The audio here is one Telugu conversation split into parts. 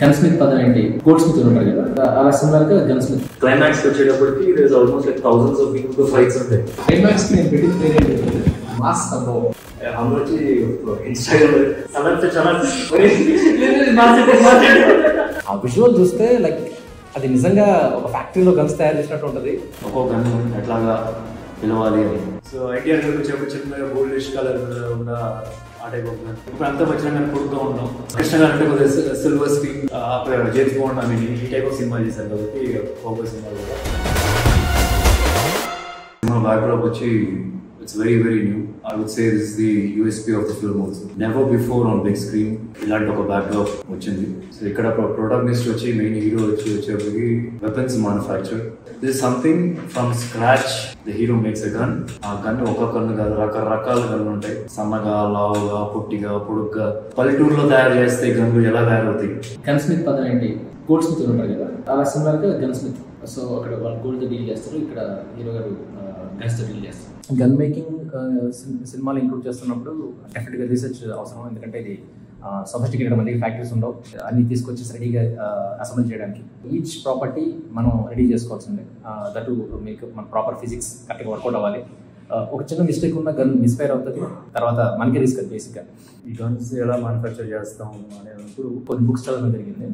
గన్ స్మిత్ పదం ఏంటి? గోల్డ్ స్మిత్ ఉంటారు కదా, అలా సిమిలర్ గా గన్ స్మిత్. క్లైమాక్స్ వచ్చేటప్పటికి there almost like thousands of people fights ఉంటాయి. క్లైమాక్స్ కి నేను పెట్టిన పేరు ఏంటి? మాస్ సంభవం. అమ్మకి ఇన్స్టాగ్రామ్ ఆ విజువల్ చూస్తే లైక్ అది నిజంగా ఒక ఫ్యాక్టరీలో గన్స్ తయారు చేసినట్టు ఉంటుంది. ఒక్కొక్క గన్ ఎట్లాగా పిలవాలి అని. సో ఐడియా చిన్నగా గోల్డిష్ కలర్ ఉన్న ఆ టైప్ ఆఫ్ గన్. ఇప్పుడు అంతా వచ్చిన కానీ కొడుతూ ఉంటాం. కృష్ణ గారు అంటే కొద్దిగా సిల్వర్ స్క్రీన్ జేమ్స్ బాండ్ అని ఈ టైప్ ఆఫ్ సినిమా చేశారు కాబట్టి ఒక్కొక్క సినిమాలు కూడా సినిమా బ్యాక్డ్రాప్ వచ్చి it's very new. I would say this is the USP of the film also. Never before on big screen ఇలాంటి ఒక బ్యాక్డ్రాప్ వచ్చింది. సో ఇక్కడ ప్రొటాగనిస్ట్ వచ్చి మెయిన్ హీరో వచ్చేప్పటికి weapons manufacture. This is something from scratch. The hero makes a gun. ఆ గన్ ఒక గన్ కాదు, రకరకాల గన్లు ఉంటాయి. సన్నగా, లావుగా, పొట్టిగా, పొడుగ్గా. పల్లెటూరులో తయారు చేస్తే గన్లు ఎలా తయారవుతాయి? గన్ స్మిత్ పదం ఏంటి? గోల్డ్ స్మిత్ ఉంటారు కదా, అలా సిమిలర్ గా గన్ స్మిత్. సో అక్కడ వాళ్ళు గోల్డ్ తో డీల్ చేస్తారు, ఇక్కడ హీరో గారు గన్స్ తో డీల్ చేస్తారు. గన్ మేకింగ్ సినిమాలు ఇంక్లూడ్ చేస్తున్నప్పుడు డెఫినెట్గా రీసెర్చ్ అవసరం. ఎందుకంటే ఇది సొఫిస్టికేటెడ్ మళ్ళీ ఫ్యాక్టరీస్ ఉండవు, అన్ని తీసుకొచ్చి రెడీగా అసెంబ్ల్ చేయడానికి. ఈచ్ ప్రాపర్టీ మనం రెడీ చేసుకోవాల్సిందే. దట్ మీకు మన ప్రాపర్ ఫిజిక్స్ కరెక్ట్గా వర్కౌట్ అవ్వాలి. ఒక చిన్న మిస్టేక్ ఉన్న గన్ మిస్ఫైర్ అవుతుంది, తర్వాత మనకే రిస్క్ అది. బేసిక్గా ఈ గన్స్ ఎలా మ్యానుఫ్యాక్చర్ చేస్తాం అనేటప్పుడు కొన్ని బుక్స్ చదవడం జరిగింది.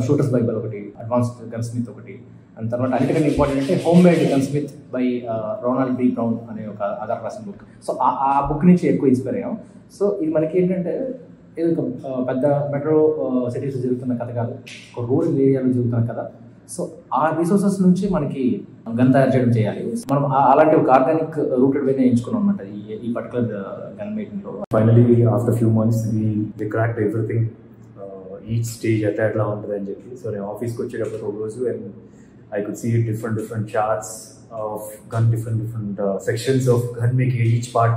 షూటర్స్ బైబల్ ఒకటి, అడ్వాన్స్డ్ గన్ స్మిత్ ఒకటి, అండ్ తర్వాత అన్నిటికంటే ఇంపార్టెంట్ అంటే homemade gunsmith by Ronald D Brown అనే ఒక ఆధార్ రాసిన బుక్. సో ఆ బుక్ నుంచి ఎక్కువ ఇన్స్పైర్ అయ్యాం. సో ఇది మనకి ఏంటంటే ఇది ఒక పెద్ద మెట్రో సిటీస్లో జరుగుతున్న కథ కాదు, ఒక రూరల్ ఏరియాలో జరుగుతున్న కథ. సో ఆ రిసోర్సెస్ నుంచి మనకి గన్ తయారు చేయడం చేయాలి. మనం అలాంటి ఒక ఆర్గానిక్ రూటెడ్ వేనే ఎంచుకున్నాం అనమాట ఈ పర్టికులర్ గన్ మేకింగ్లో. Finally after few months we cracked everything. Each stage అయితే ఎట్లా ఉంటుంది అని చెప్పి. సో నేను ఆఫీస్కి వచ్చేటప్పుడు ఒక రోజు and I could see different charts of gun, different sections of gun making. Each part,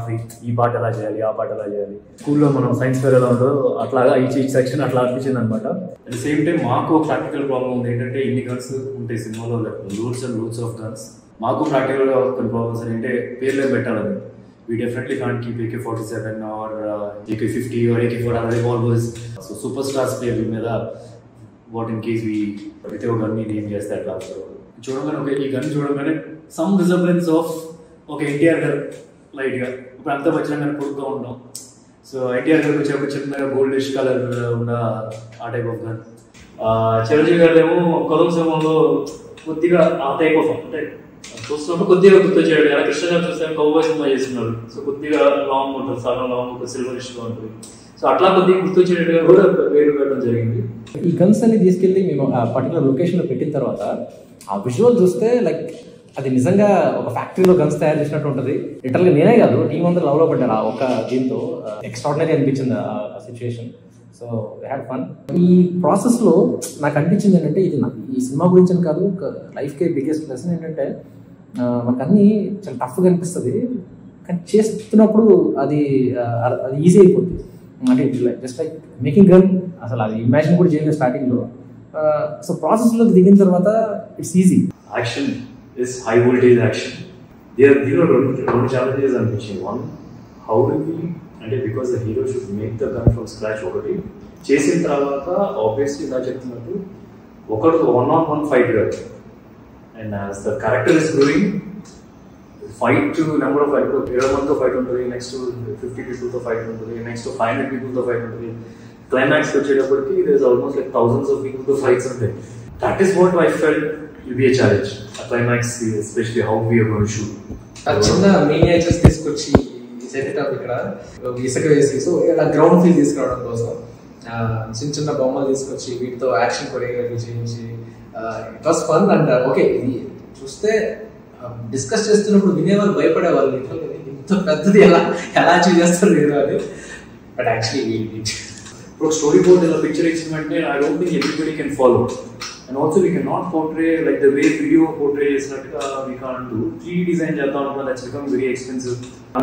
ఈ పార్ట్ ఎలా చేయాలి, ఆ పార్ట్ ఎలా చేయాలి. స్కూల్లో మనం సైన్స్ ఫేర్ ఎలా ఉంటుందో అట్లాగా ఈచ్ సెక్షన్ అట్లా అనిపించింది అనమాట. అట్ ద సేమ్ టైం మాకు ఒక ప్రాక్టికల్ ప్రాబ్లమ్ ఉంది. ఏంటంటే ఇన్ని గన్స్ ఉంటాయి సినిమాలో, loads and loads of guns. మాకు ప్రాక్టికల్గా కొన్ని ప్రాబ్లమ్స్ ఏంటంటే పేర్లే పెట్టాలని. We definitely can't keep AK-47 or AK-50 or AK-4 other revolvers. So superstars పేర్ల మీద వాట్ ఇన్ కేస్ ప్రతి ఒక్క గన్ని నేమ్ చేస్తే అట్లా చూడగానే ఒక ఈ గన్ చూడగానే సమ్ రిజర్వెన్స్ ఆఫ్ ఒక ఎన్టీఆర్ గారు లైట్గా. ఇప్పుడు అంతా వచ్చినా కానీ కొడుతూ ఉంటాం. సో ఎన్టీఆర్ గారికి వచ్చేప్పుడు చిన్నగా గోల్డిష్ కలర్ ఉన్న ఆ టైప్ ఆఫ్ గన్. చిరంజీవి గారు ఏమో కొలం సమయంలో కొద్దిగా ఆ టైప్ ఆఫ్ అంటే చూస్తున్నప్పుడు కొద్దిగా గుర్తు చేయడం. ఎలా కృష్ణ గారు చూస్తే కౌబాయ్ సినిమా చేస్తున్నారు. సో కొద్దిగా లాంగ్ ఉంటుంది, సగం లాంగ్ ఒక సిల్వరిష్గా ఉంటుంది. సో అట్లా కొద్దిగా గుర్తు వచ్చేటట్టుగా కూడా వేరు పెట్టడం జరిగింది. ఈ గన్స్ అన్ని తీసుకెళ్ళి మేము ఆ పర్టికులర్ లొకేషన్లో పెట్టిన తర్వాత ఆ విజువల్ చూస్తే లైక్ అది నిజంగా ఒక ఫ్యాక్టరీలో గన్స్ తయారు చేసినట్టు ఉంటుంది. లిటరల్గా నేనే కాదు, టీం అందరూ లవ్లో పడ్డారు ఆ ఒక్క దీంతో. ఎక్స్ట్రాడినరీ అనిపించింది ఆ situation. So we had fun. ఈ ప్రాసెస్లో నాకు అనిపించింది ఏంటంటే ఇది ఈ సినిమా గురించి అని కాదు, లైఫ్కే బిగ్గెస్ట్ లెసన్ ఏంటంటే మనకు అన్నీ చాలా టఫ్గా అనిపిస్తుంది, కానీ చేస్తున్నప్పుడు అది ఈజీ అయిపోతుంది. అంటే జస్ట్ లైక్ మేకింగ్ గన్ అసలు అది ఇమాజిన్ కూడా చేయలేదు స్టార్టింగ్లో. సో ప్రాసెస్లోకి దిగిన తర్వాత it's easy. Action is high voltage action. దీనిలో రెండు ఛాలెంజెస్ అనిపించింది. వన్, హౌ డు వి అంటే because the hero should make the gun from scratch. ఒకటి చేసిన తర్వాత ఆబ్వియస్లీ ఇలా చెప్తున్నట్టు ఒకరితో 1-on-1 ఫైట్ కాదు. And as the character is growing fight number of fight 20 మందితో ఫైట్ ఉంటుంది, నెక్స్ట్ 50 పీపుల్తో ఫైట్ ఉంటుంది, నెక్స్ట్ 500 పీపుల్తో ఫైట్ ఉంటుంది. క్లైమాక్స్ వచ్చేటప్పటికి there is almost like thousands of పీపుల్తో ఫైట్స్ ఉంటాయి. That is what I felt will be a challenge. ఆ climax especially how we are going to shoot. చిన్న మినియేచర్స్ తీసుకొచ్చి సెటప్ ఇక్కడ ఇసుక వేసి సో ఇలా గ్రౌండ్ ఫీల్ తీసుకురావడం కోసం చిన్న బొమ్మలు తీసుకొచ్చి వీటితో యాక్షన్ కొరియోగ్రఫీ చేయించి it was fun. And okay ఇది చూస్తే డిస్కస్ చేస్తున్నప్పుడు వినేవాళ్ళు భయపడేవాళ్ళు, ఇంత పెద్దది ఎలా అచీవ్ చేస్తారు లేదు అని. బట్ యాక్చువల్లీ ఇప్పుడు స్టోరీ బోర్డ్ ఇలా పిక్చర్ ఇచ్చినట్టే I don't think everybody can follow. And also we can not portray like the way video portray చేసినట్టుగా we can't do. 3D design చేద్దాం అనుకున్నా, దట్స్ బికమ్ వెరీ ఎక్స్పెన్సివ్.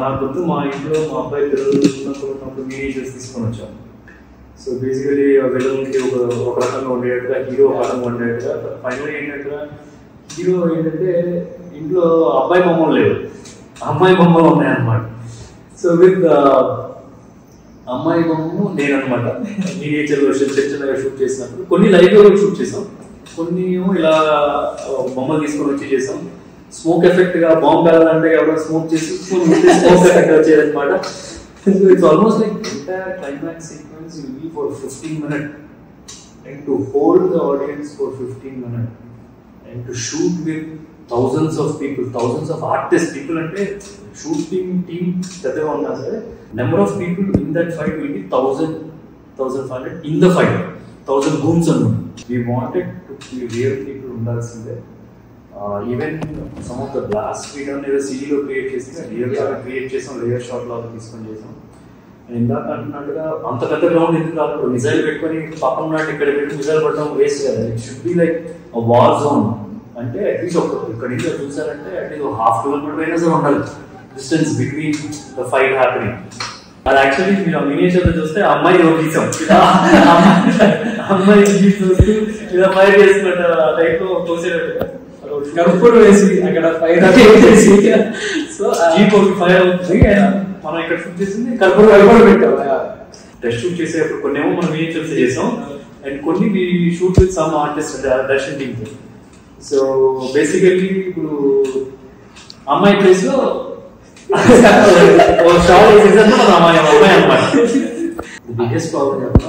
నాకు గుర్తు మా ఇంట్లో మా అబ్బాయి పిల్లలు చూసినప్పుడు మినియేచర్స్ తీసుకొని వచ్చాం. సో బేసికలీ విలన్కి ఒక రకంగా ఉండేట్టుగా, హీరో ఒక రకంగా ఉండేట్టుగా. ఫైనల్ ఏంటంటే హీరో ఏంటంటే ఇంట్లో అబ్బాయి బొమ్మలు లేవు, అమ్మాయి బొమ్మలు ఉన్నాయన్నమాట. సో విత్ అమ్మాయి బొమ్మ నేను అనమాట. మినియేచర్ చిన్నగా షూట్ చేసినప్పుడు కొన్ని లైవ్ లో షూట్ చేసాం, కొన్ని ఇలా బొమ్మలు తీసుకొని వచ్చి చేసాం. స్మోక్ ఎఫెక్ట్ గా బాంబ్ కావాలంటే ఎవరో స్మోక్ చేసి స్మోక్ ఎఫెక్ట్ వచ్చేదన్నమాట. It's almost like entire climax sequence you be for 15 minutes and to hold the audience for 15 minutes and to shoot with thousands of people, thousands of artists. People అంటే షూటింగ్ టీమ్ పెద్దగా ఉన్నా సరే number of people in that fight will be 1,500 in the fight, 1000 గూమ్స్ అన్నమాట. We wanted to be real people ఉండాల్సిందే. Even some of the blast వీడియోని ఏదో సిడీలో క్రియేట్ చేసి రియల్ గా క్రియేట్ చేసాం, లేయర్ షాట్ లాగా తీసుకొని చేసాం. ఇందాక అంటున్నట్టుగా అంత పెద్ద గ్రౌండ్ ఎందుకు రాదు, మిజైల్ పెట్టుకొని పక్కన ఉన్నట్టు ఇక్కడ పెట్టి మిజైల్ పడడం వేస్ట్ కదా. It should be like war zone. అంటే అట్లీస్ట్ ఒక ఇక్కడ నుంచి చూసారంటే అట్లీస్ట్ 1/2 kilometer అయినా సరే ఉండాలి distance between the fight happening. అది యాక్చువల్లీ మీరు మినియేచర్ లో చూస్తే అమ్మాయి తీసాం, అమ్మాయి చూస్తూ ఇలా ఫైర్ చేస్తున్నట్టు టైప్ లో తోసేటట్టు కర్పూరం వేసి అక్కడ ఫైర్ చేసి సో జీప్ ఫైర్ అవుతుంది. మనం ఇక్కడ షూట్ చేసింది కర్పూరం పెట్టాం. టెస్ట్ షూట్ చేసేటప్పుడు కొన్ని ఏమో మనం మినియేచర్స్ చేసాం అండ్ కొన్ని shoot with some artist direction team. So basically ఇప్పుడు అమ్మాయి ప్లేస్ లో అమ్మాయి అనమాట. బిగ్గెస్ట్ ప్రాబ్లం చెప్పిన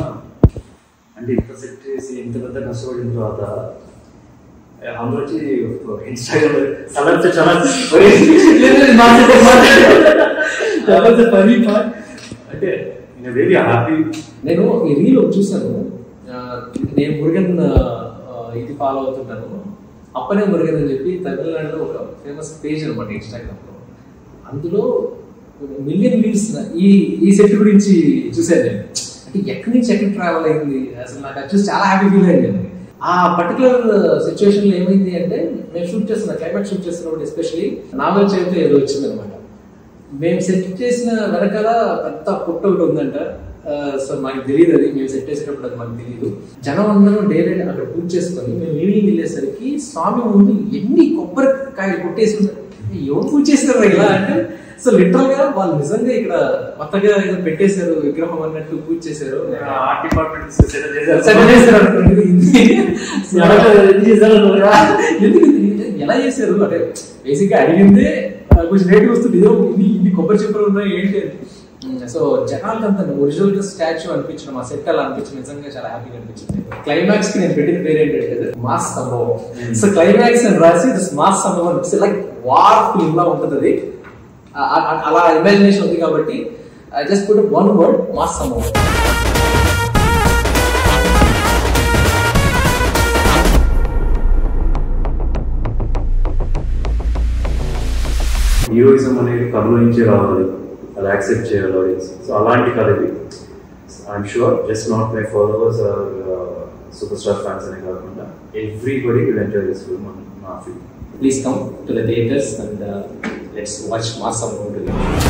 అంటే ఇంత సెట్ చేసి ఇంత పెద్ద కష్టపడిన తర్వాత అందరూ వచ్చి ఇన్స్టాగ్రామ్ అంటే వెరీ హ్యాపీ. నేను ఈ రీల్ చూసాను, నేను మురుగన్ ఇది ఫాలో అవుతుంటాను, అప్పనే మురుగన్ అని చెప్పి తమిళనాడులో ఒక ఫేమస్ పేజ్ అనమాట ఇన్స్టాగ్రామ్ లో. అందులో మిలియన్ వ్యూస్ ఈ సెట్ గురించి చూసాను నేను. అంటే ఎక్కడి నుంచి ఎక్కడ ట్రావెల్ అయింది అసలు నాకు అది చూసి చాలా హ్యాపీ ఫీల్ అయింది. ఆ పర్టికులర్ సిచ్యువేషన్ లో ఏమైంది అంటే మేము షూట్ చేస్తున్న క్లైమాక్స్ షూట్ చేస్తున్నప్పుడు ఎస్పెషల్లీ నావల్ చేతితో ఏదో వచ్చింది అనమాట. మేము సెట్ చేసిన వెనకాల పెద్ద పుట్ట ఒకటి ఉందంట. సో మాకు తెలియదు, అది మేము సెట్ చేసేటప్పుడు అది మాకు తెలియదు. జనం అందరూ డైలీ అక్కడ పూజ చేసుకొని మేము ఈవినింగ్ వెళ్ళేసరికి స్వామి ముందు ఎన్ని కొబ్బరికాయలు కొట్టేసుకుంటారు. ఎవరు పూజ చేస్తారు ఇలా అంటే సో లిటరల్ గా వాళ్ళు నిజంగా ఇక్కడ కొత్తగా ఏదో పెట్టేశారు విగ్రహం అన్నట్టు పూజ చేశారు. ఆర్ట్ డిపార్ట్మెంట్ ఎలా చేశారు అంటే బేసిక్ గా అడిగిందే కొంచెం రేట్ వస్తుంది, ఏదో ఇన్ని కొబ్బరి చెప్పులు ఉన్నాయి ఏంటి అని. సో జనాలకి అంత ఒరిజినల్ గా స్టాచ్యూ అనిపించడం, ఆ సెట్ అలా అనిపించింది, నిజంగా చాలా హ్యాపీగా అనిపించింది. క్లైమాక్స్ కి నేను పెట్టిన పేరు ఏంటంటే మాస్ సంభవం. సో క్లైమాక్స్ అని రాసి మాస్ సంభవం అనిపిస్తే లైక్ వార్ ఫిల్మ్ లా ఉంటుంది అది. అలా ఇమాజినేషన్ ఉంది కాబట్టి I just put one word, mass సంభవం. హీరోయిజం అనేది కథలో నుంచి రావాలి, అది యాక్సెప్ట్ చేయాలి ఆడియన్స్. సో అలాంటి కథ ఇది. I'm sure just not my followers are superstar fans అనే కాకుండా everybody will enjoy this film on నా feel. Please come to the theaters and let's watch Mass Sambavam together.